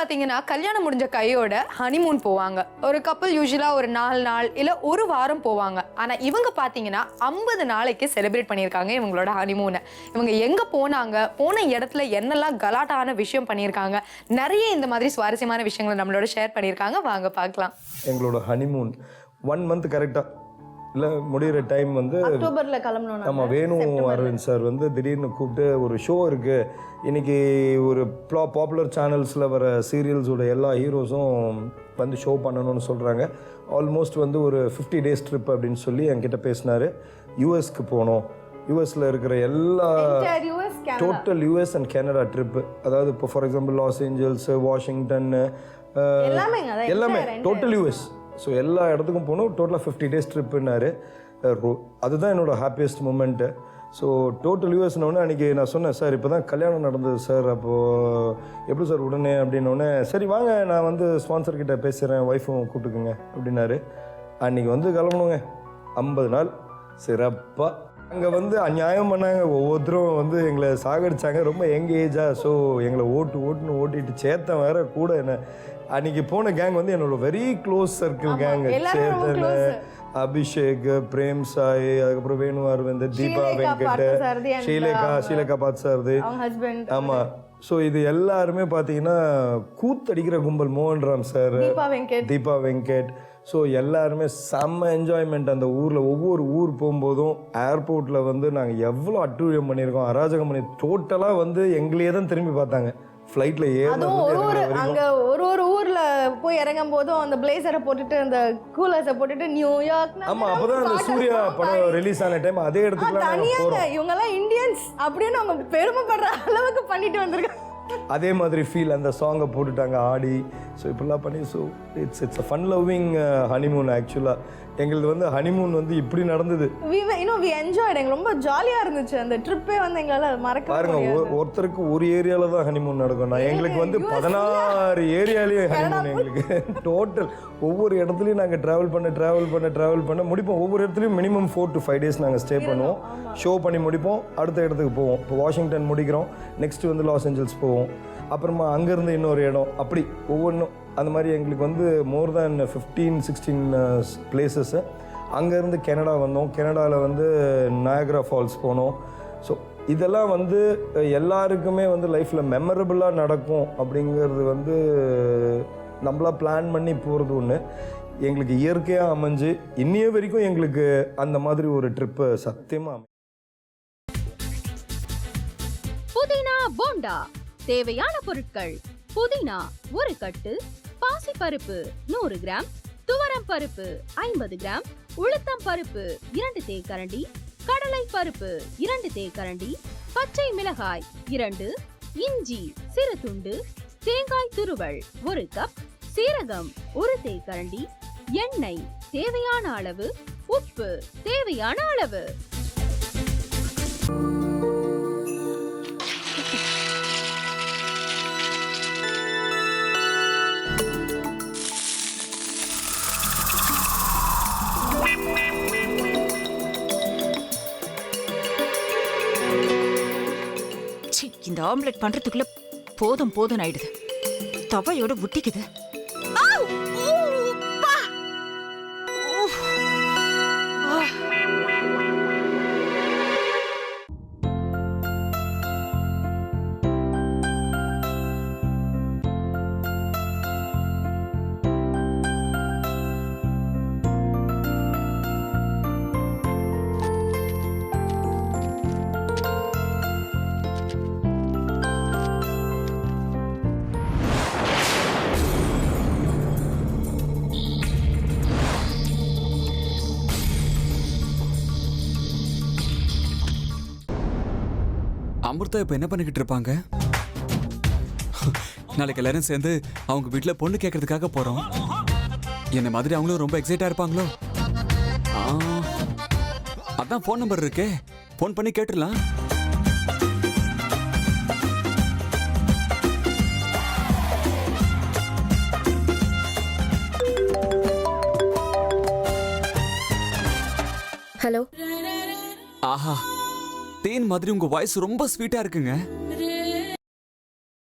பாத்தீங்கன்னா கல்யாணம் முடிஞ்ச கையோட ஹனிமூன் போவாங்க. ஒரு கப்பல் யூசுவலா ஒரு 4 நாள் இல்ல ஒரு வாரம் போவாங்க. ஆனா இவங்க பாத்தீங்கன்னா 50 நாளைக்கு செலிப்ரேட் பண்ணியிருக்காங்க இவங்களோட ஹனிமூனை. இவங்க எங்க போனாங்க, போன இடத்துல என்னெல்லாம் கலாட்டான விஷயம் பண்ணியிருக்காங்க, நிறைய இந்த மாதிரி சுவாரஸ்யமான விஷயங்களை நம்மளோட ஷேர் பண்ணியிருக்காங்க. வாங்க பார்க்கலாம். எங்களோட ஹனிமூன் 1 மந்த் கரெக்டா இல்லை முடிகிற டைம் வந்து அக்டோபர்ல கிளம்பணும். நம்ம வேணு அரவிந்த் சார் வந்து திடீர்னு கூப்பிட்டு ஒரு ஷோ இருக்குது இன்றைக்கி, ஒரு பாப்புலர் சேனல்ஸில் வர சீரியல்ஸோட எல்லா ஹீரோஸும் வந்து ஷோ பண்ணணும்னு சொல்கிறாங்க. ஆல்மோஸ்ட் வந்து ஒரு 50 days ட்ரிப் அப்படின்னு சொல்லி என்கிட்ட பேசினார். யூஎஸ்க்கு போனோம். யூஎஸில் இருக்கிற எல்லா total US and Canada trip, அதாவது இப்போ for example Los Angeles, Washington, எல்லாமே டோட்டல் யூஎஸ். ஸோ எல்லா இடத்துக்கும் போகணும். டோட்டலாக 50 days ட்ரிப்புன்னாரு. அதுதான் என்னோடய ஹாப்பியஸ்ட் மூமெண்ட்டு. ஸோ டோட்டல் யூஎஸ்னோடனே அன்றைக்கி நான் சொன்னேன், சார் இப்போ தான் கல்யாணம் நடந்தது சார், அப்போது எப்படி சார் உடனே அப்படின்னோடனே, சரி வாங்க நான் வந்து ஸ்பான்சர்கிட்ட பேசுகிறேன், ஒய்ஃபும் கூப்பிட்டுக்குங்க அப்படின்னாரு. அன்றைக்கி வந்து கிளம்பணுங்க. 50 நாள் சிறப்பாக அங்கே வந்து அநியாயம் பண்ணாங்க. ஒவ்வொருத்தரும் வந்து எங்களை சாகடிச்சாங்க. ரொம்ப யங் ஏஜாக. ஸோ எங்களை ஓட்டிட்டு சேத்தன் வேற கூட. என்ன அன்றைக்கி போன கேங் வந்து என்னோட very close circle gang. Chetan, Abhishek, Prem Sai, அதுக்கப்புறம் வேணு அரவிந்த், தீபா வெங்கட், ஷீலேகா பாத்சாரதி. ஆமாம். ஸோ இது எல்லாருமே பார்த்தீங்கன்னா கூத்தடிக்கிற கும்பல். மோகன் ராம் சார், தீபா வெங்கட். ஸோ எல்லாருமே செம்ம என்ஜாய்மெண்ட். அந்த ஊரில் ஒவ்வொரு ஊர் போகும்போதும் ஏர்போர்ட்டில் வந்து நாங்கள் எவ்வளோ அட்டூழியம் பண்ணியிருக்கோம், அராஜகம் பண்ணி டோட்டலாக வந்து எங்களையே தான் திரும்பி பார்த்தாங்க. ஃப்ளைட்டில் அங்கே ஒரு ஊரில் போய் இறங்கும் போதும் அந்த பிளேசரை போட்டுட்டு அந்த கூலர்ஸை போட்டுட்டு நியூயார்க். ஆமாம், அப்போ தான் அந்த சூர்யா படம் ரிலீஸ் ஆன டைம் அதே இடத்துக்கு இவங்கெல்லாம் இந்தியன்ஸ் அப்படின்னு அவங்க பெருமைப்படுற அளவுக்கு பண்ணிட்டு வந்திருக்காங்க. அதே மாதிரி ஃபீல் அந்த சாங்கை போட்டுட்டாங்க ஆடி. ஸோ இப்படிலாம் பண்ணி so it's a fun loving honeymoon. ஆக்சுவலாக எங்களுக்கு வந்து ஹனிமூன் வந்து இப்படி நடந்தது. எங்களுக்கு ரொம்ப ஜாலியாக இருந்துச்சு அந்த ட்ரிப்பே. வந்து எங்களால் மறக்க பாருங்க, ஒருத்தருக்கு ஒரு ஏரியாவில் தான் ஹனிமூன் நடக்கும். நான் எங்களுக்கு வந்து 16 ஏரியாலேயும் ஹனிமூன். எங்களுக்கு டோட்டல் ஒவ்வொரு இடத்துலையும் நாங்கள் ட்ராவல் பண்ண முடிப்போம். ஒவ்வொரு இடத்துலையும் மினிமம் 4 to 5 days நாங்கள் ஸ்டே பண்ணுவோம். ஷோ பண்ணி முடிப்போம், அடுத்த இடத்துக்கு போவோம். இப்போ வாஷிங்டன் முடிக்கிறோம், நெக்ஸ்ட் வந்து லாஸ் ஏஞ்சல்ஸ் போவோம், அப்புறமா அங்கேருந்து இன்னொரு இடம், அப்படி ஒவ்வொன்றும். அந்த மாதிரி எங்களுக்கு வந்து மோர் தேன் 15-16 பிளேசஸ்ஸு. அங்கேருந்து கனடா வந்தோம். கனடாவில் வந்து நயாகரா ஃபால்ஸ் போனோம். ஸோ இதெல்லாம் வந்து எல்லாருக்குமே வந்து லைஃப்பில் மெமரபுளாக நடக்கும் அப்படிங்கிறது வந்து நம்மளாக பிளான் பண்ணி போகிறது ஒன்று. எங்களுக்கு இயற்கையாக அமைஞ்சு இன்னைய வரைக்கும் எங்களுக்கு அந்த மாதிரி ஒரு ட்ரிப்பு சத்தியமாக அமையும். புதினா போண்டா தேவையான பொருட்கள்: புதினா 1 கட்டு, பாசி பருப்பு 100 கிராம், துவரம் பருப்பு 50 கிராம், உளுத்தம் பருப்பு 2 தேக்கரண்டி, கடலை பருப்பு 2 தேக்கரண்டி, பச்சை மிளகாய் 2, இஞ்சி சிறு துண்டு, தேங்காய் துருவல் 1 கப், சீரகம் 1 தேக்கரண்டி, எண்ணெய் தேவையான அளவு, உப்பு தேவையான அளவு. இந்த ஆம்லெட் பண்றதுக்குள்ள போதும் ஆயிடுது. தவையோட ஒட்டிக்குது. அமிர்தா இப்போ என்ன பண்ணிக்கிட்டு இருப்பாங்க? நாளைக்கு எல்லாரும் சேர்ந்து அவங்க வீட்டில் பொண்ணு கேட்கறதுக்காக போகிறோம். என்ன மாதிரி அவங்களும் ரொம்ப எக்ஸைட்டா இருப்பாங்களோ? அதான் ஃபோன் நம்பர் இருக்கே, ஃபோன் பண்ணி கேட்டுடலாம். ஹலோ. ஆஹா, தேன் மாதிரி உங்க வாய்ஸ் ரொம்ப ஸ்வீட்டா இருக்குங்க.